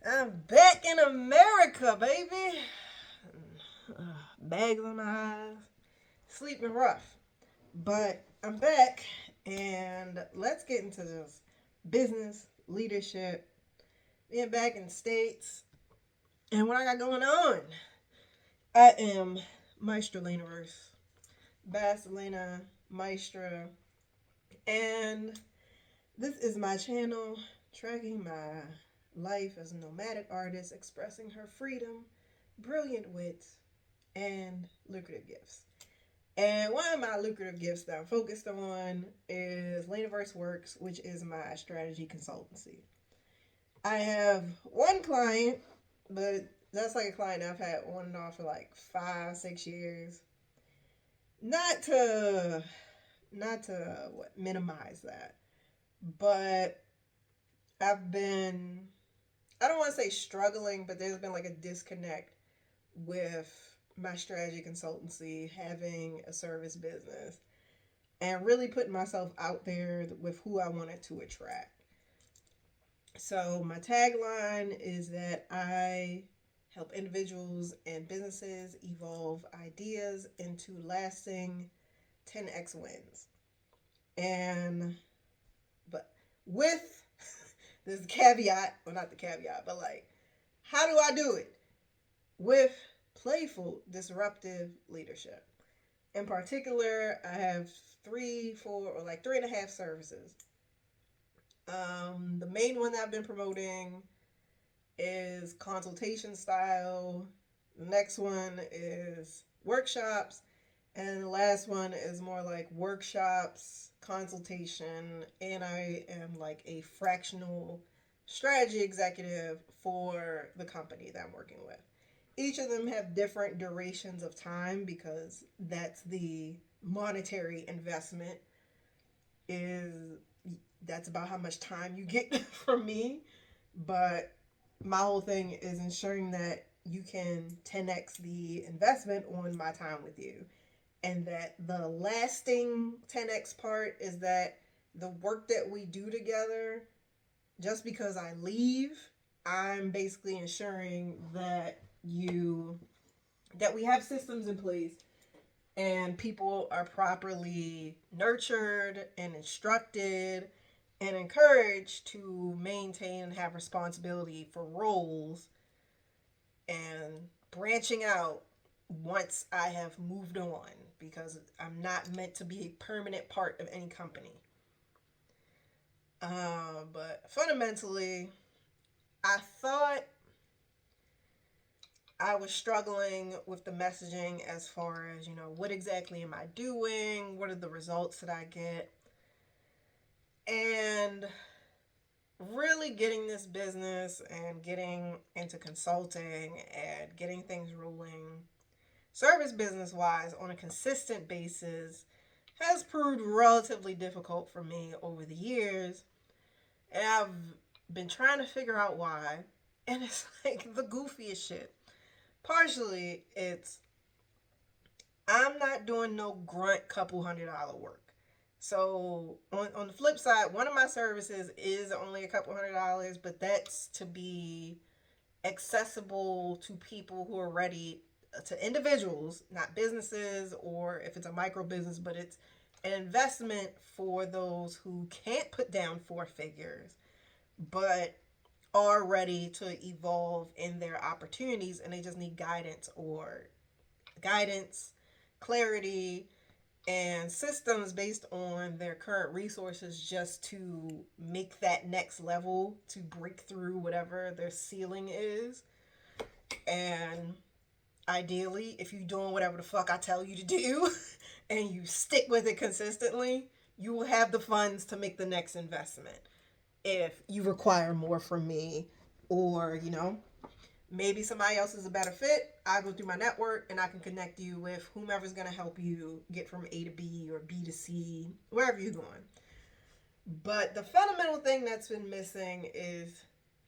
I'm back in America, baby. Bags on my eyes, sleeping rough. But I'm back, and let's get into this business, leadership, being back in the States, and what I got going on. I am Maestro LAINAVERSE, Bass Elena Maestra, and this is my channel tracking my life as a nomadic artist, expressing her freedom, brilliant wits, and lucrative gifts. And one of my lucrative gifts that I'm focused on is LAINAVERSEworks, which is my strategy consultancy. I have one client, but that's like a client I've had on and off for like 5, 6 years. Not to minimize that, but I've been, I don't want to say struggling, but there's been like a disconnect with my strategy consultancy, having a service business, and really putting myself out there with who I wanted to attract. So, my tagline is that I help individuals and businesses evolve ideas into lasting 10x wins. And, but with this caveat, well, not the caveat, but like, how do I do it? With playful, disruptive leadership. In particular, I have 3, 4, or like 3.5 services. The main one that I've been promoting is consultation style. The next one is workshops. And the last one is more like workshops, consultation, and I am like a fractional strategy executive for the company that I'm working with. Each of them have different durations of time because that's the monetary investment, is that's about how much time you get from me. But my whole thing is ensuring that you can 10x the investment on my time with you, and that the lasting 10x part is that the work that we do together, just because I leave, I'm basically ensuring that we have systems in place and people are properly nurtured and instructed and encouraged to maintain and have responsibility for roles and branching out once I have moved on, because I'm not meant to be a permanent part of any company. But fundamentally, I thought I was struggling with the messaging as far as, what exactly am I doing? What are the results that I get? And really getting this business and getting into consulting and getting things rolling, service business wise, on a consistent basis, has proved relatively difficult for me over the years. And I've been trying to figure out why. And it's like the goofiest shit. Partially, it's I'm not doing no grunt couple $100 work. So on the flip side, one of my services is only a couple $100, but that's to be accessible to people who are ready, to individuals, not businesses, or if it's a micro business, but it's an investment for those who can't put down 4 figures, but are ready to evolve in their opportunities, and they just need guidance, clarity, and systems based on their current resources just to make that next level, to break through whatever their ceiling is. And ideally, if you're doing whatever the fuck I tell you to do and you stick with it consistently, you will have the funds to make the next investment. If you require more from me, or maybe somebody else is a better fit, I go through my network and I can connect you with whomever's going to help you get from A to B or B to C, wherever you're going. But the fundamental thing that's been missing is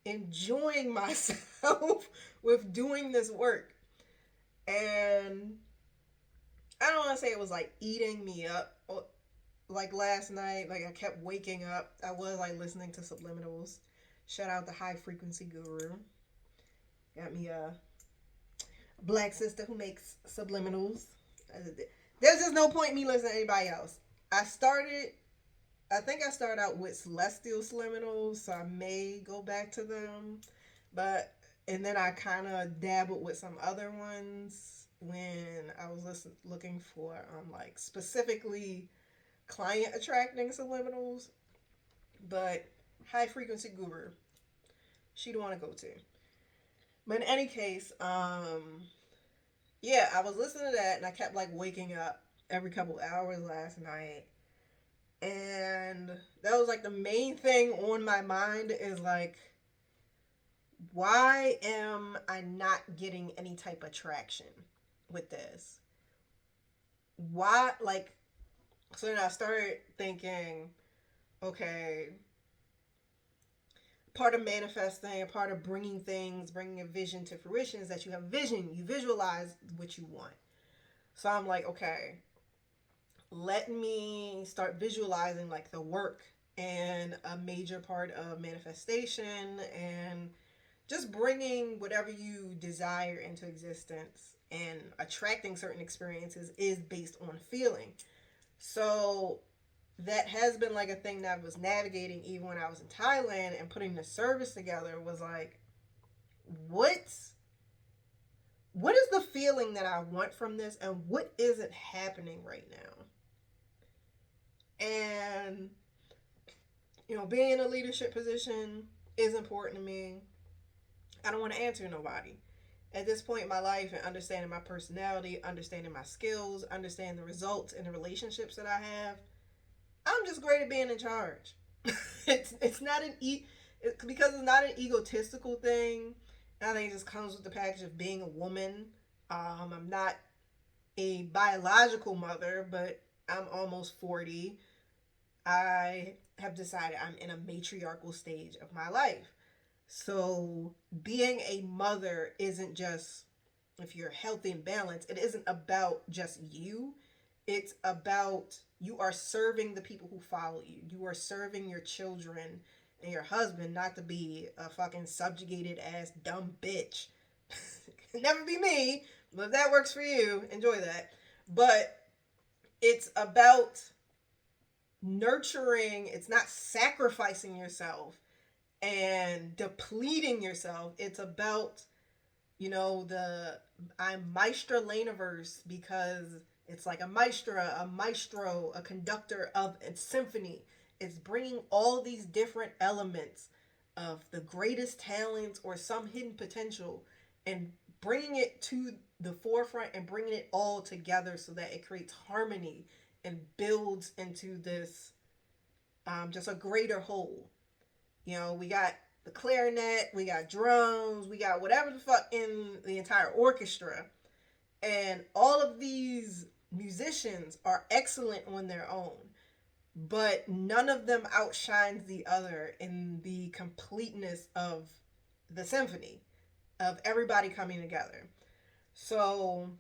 enjoying myself with doing this work. And I don't want to say it was like eating me up. Like last night, like I kept waking up. I was like listening to subliminals. Shout out the high frequency guru. Got me a black sister who makes subliminals. There's just no point in me listening to anybody else. I started, I think I started out with Celestial Subliminals, so I may go back to them. But, and then I kind of dabbled with some other ones when I was looking for, like, specifically client attracting subliminals. But High Frequency Guru, she don't want to go to. But in any case, yeah, I was listening to that and I kept like waking up every couple hours last night. And that was like the main thing on my mind is like, why am I not getting any type of traction with this? Why, like, so then I started thinking, okay, part of manifesting, a part of bringing things, bringing a vision to fruition is that you have vision, you visualize what you want. So I'm like, okay, let me start visualizing like the work and a major part of manifestation and just bringing whatever you desire into existence and attracting certain experiences is based on feeling. So that has been like a thing that I was navigating even when I was in Thailand, and putting the service together was like, what's what is the feeling that I want from this and what isn't happening right now? And being in a leadership position is important to me. I don't want to answer nobody. At this point in my life and understanding my personality, understanding my skills, understanding the results and the relationships that I have, I'm just great at being in charge. It's not because it's not an egotistical thing. I think it just comes with the package of being a woman. I'm not a biological mother, but I'm almost 40. I have decided I'm in a matriarchal stage of my life. So being a mother isn't just, if you're healthy and balanced, it isn't about just you. It's about you are serving the people who follow you. You are serving your children and your husband, not to be a fucking subjugated ass dumb bitch. Never be me, but if that works for you, enjoy that. But it's about nurturing, it's not sacrificing yourself and depleting yourself. It's about, the I'm Maestra LAINAVERSE because it's like a maestra, a maestro, a conductor of a symphony. It's bringing all these different elements of the greatest talents or some hidden potential and bringing it to the forefront and bringing it all together so that it creates harmony and builds into this just a greater whole. We got the clarinet, we got drums, we got whatever the fuck in the entire orchestra. And all of these musicians are excellent on their own, but none of them outshines the other in the completeness of the symphony, of everybody coming together. So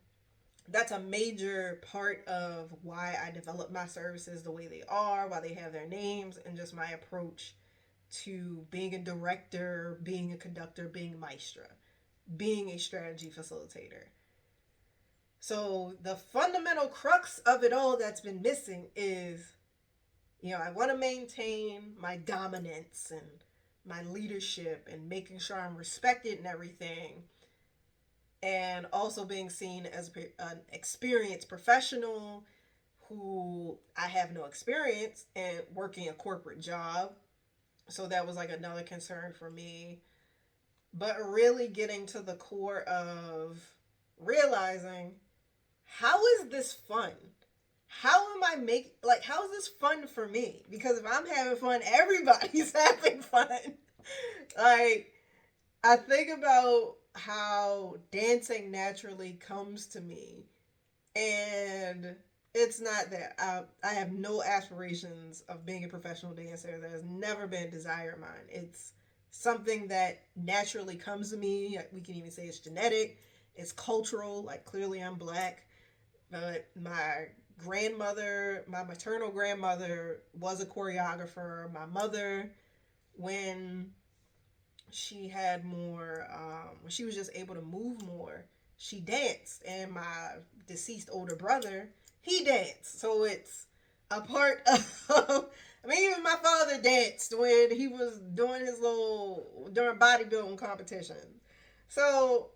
that's a major part of why I develop my services the way they are, why they have their names, and just my approach to being a director, being a conductor, being a maestra, being a strategy facilitator. So the fundamental crux of it all that's been missing is, I want to maintain my dominance and my leadership and making sure I'm respected and everything. And also being seen as an experienced professional who I have no experience in working a corporate job. So that was like another concern for me. But really getting to the core of realizing, how is this fun? How am I how is this fun for me? Because if I'm having fun, everybody's having fun. Like, I think about how dancing naturally comes to me, and it's not that I have no aspirations of being a professional dancer. That has never been a desire of mine. It's something that naturally comes to me. We can even say it's genetic, it's cultural. Like, clearly I'm black, but my grandmother, my maternal grandmother, was a choreographer. My mother, when she had more, when she was just able to move more, she danced. And my deceased older brother, he danced. So it's a part of, I mean, even my father danced when he was doing his during bodybuilding competition. So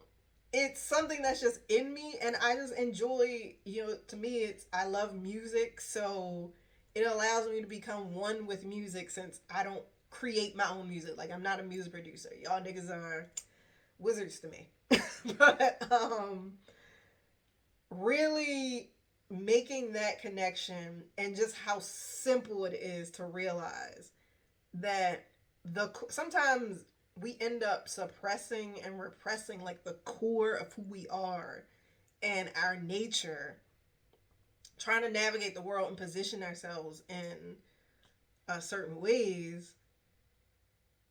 it's something that's just in me, and I just enjoy, to me, I love music. So it allows me to become one with music, since I don't create my own music. Like, I'm not a music producer. Y'all niggas are wizards to me. But really making that connection, and just how simple it is to realize that sometimes we end up suppressing and repressing like the core of who we are and our nature, trying to navigate the world and position ourselves in certain ways.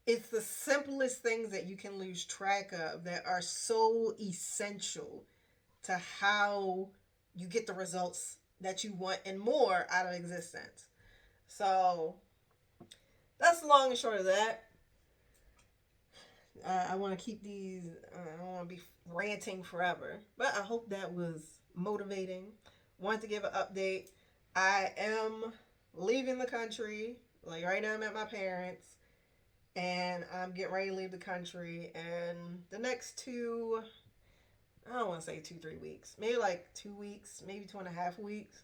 It's the simplest things that you can lose track of that are so essential to how you get the results that you want and more out of existence. So that's the long and short of that. I want to keep these, I don't want to be ranting forever, but I hope that was motivating. Want to give an update. I am leaving the country. Like, right now I'm at my parents', and I'm getting ready to leave the country. And the next I don't want to say 2-3 weeks, maybe like 2 weeks, maybe 2.5 weeks.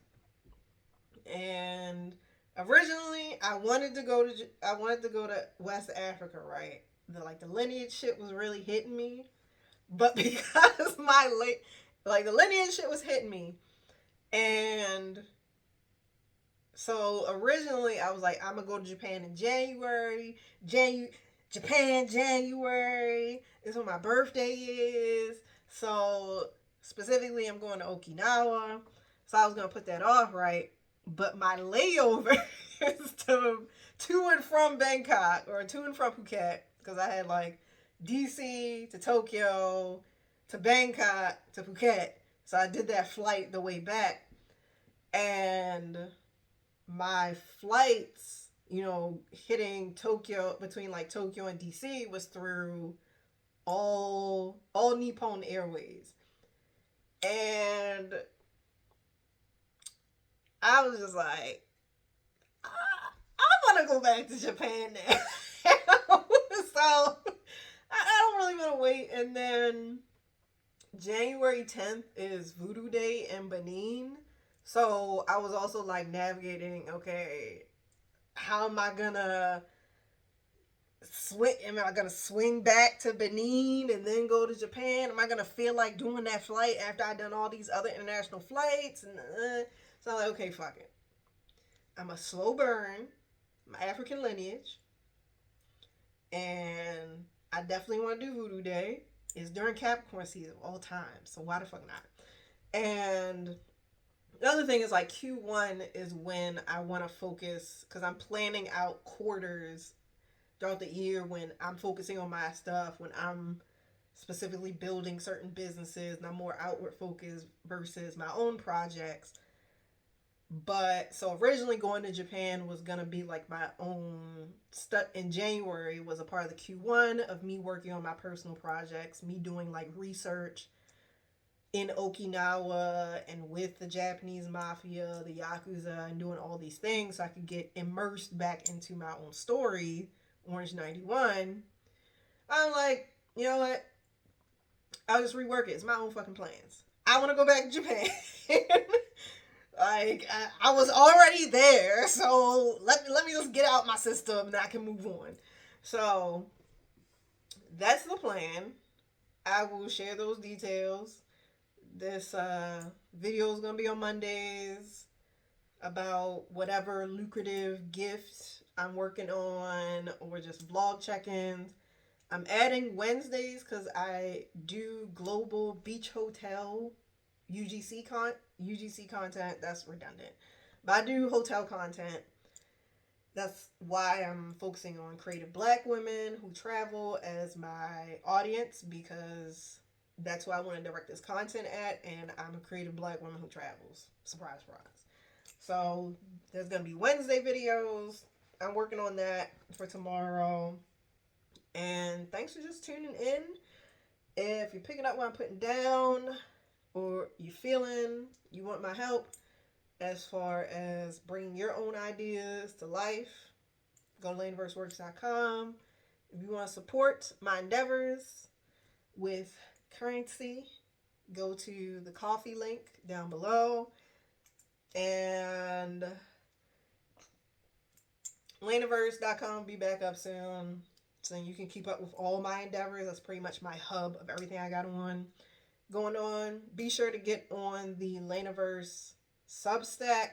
And originally I wanted to go to West Africa, right? The lineage shit was really hitting me, but because the lineage shit was hitting me, and so originally I was like, I'm gonna go to Japan in January. Japan, January is when my birthday is. So specifically, I'm going to Okinawa. So I was gonna put that off, right? But my layover is to and from Bangkok, or to and from Phuket, because I had like DC to Tokyo to Bangkok to Phuket. So I did that flight the way back, and my flights, hitting Tokyo, between like Tokyo and DC, was through all Nippon Airways. And I was just like, I want to go back to Japan now. So I don't really want to wait. And then January 10th is Voodoo Day in Benin. So I was also like navigating, okay, how am I gonna swing back to Benin and then go to Japan? Am I gonna feel like doing that flight after I've done all these other international flights? And so I'm like, okay, fuck it. I'm a slow burn my African lineage, and I definitely want to do Voodoo Day. It's during Capricorn season all time, so why the fuck not? And the other thing is, like, Q1 is when I want to focus, because I'm planning out quarters throughout the year when I'm focusing on my stuff, when I'm specifically building certain businesses and I'm more outward focused versus my own projects. But so originally going to Japan was gonna be like my own stuff in January, was a part of the Q1 of me working on my personal projects, me doing like research in Okinawa and with the Japanese mafia, the Yakuza, and doing all these things so I could get immersed back into my own story, Orange 91. I'm like, you know what? I'll just rework it. It's my own fucking plans. I want to go back to Japan. Like, I was already there, so let me just get out my system and I can move on. So that's the plan. I will share those details. This video is gonna be on Mondays about whatever lucrative gifts I'm working on, or just vlog check-ins. I'm adding Wednesdays because I do global beach hotel UGC content. That's redundant, but I do hotel content. That's why I'm focusing on creative Black women who travel as my audience, because that's who I want to direct this content at, and I'm a creative Black woman who travels. Surprise, surprise. So there's gonna be Wednesday videos. I'm working on that for tomorrow. And thanks for just tuning in. If you're picking up what I'm putting down, or you're feeling you want my help as far as bringing your own ideas to life, go to LAINAVERSEworks.com. If you want to support my endeavors with currency, go to the coffee link down below. And LAINAVERSE.com will be back up soon, so you can keep up with all my endeavors. That's pretty much my hub of everything I got going on. Be sure to get on the LAINAVERSE Substack.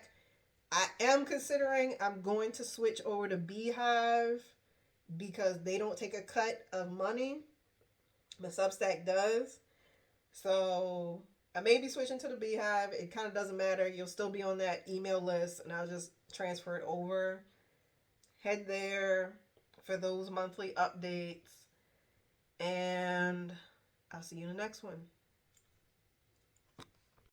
I am considering I'm going to switch over to Beehive because they don't take a cut of money, but Substack does. So I may be switching to the Beehive. It kind of doesn't matter. You'll still be on that email list, and I'll just transfer it over. Head there for those monthly updates, and I'll see you in the next one.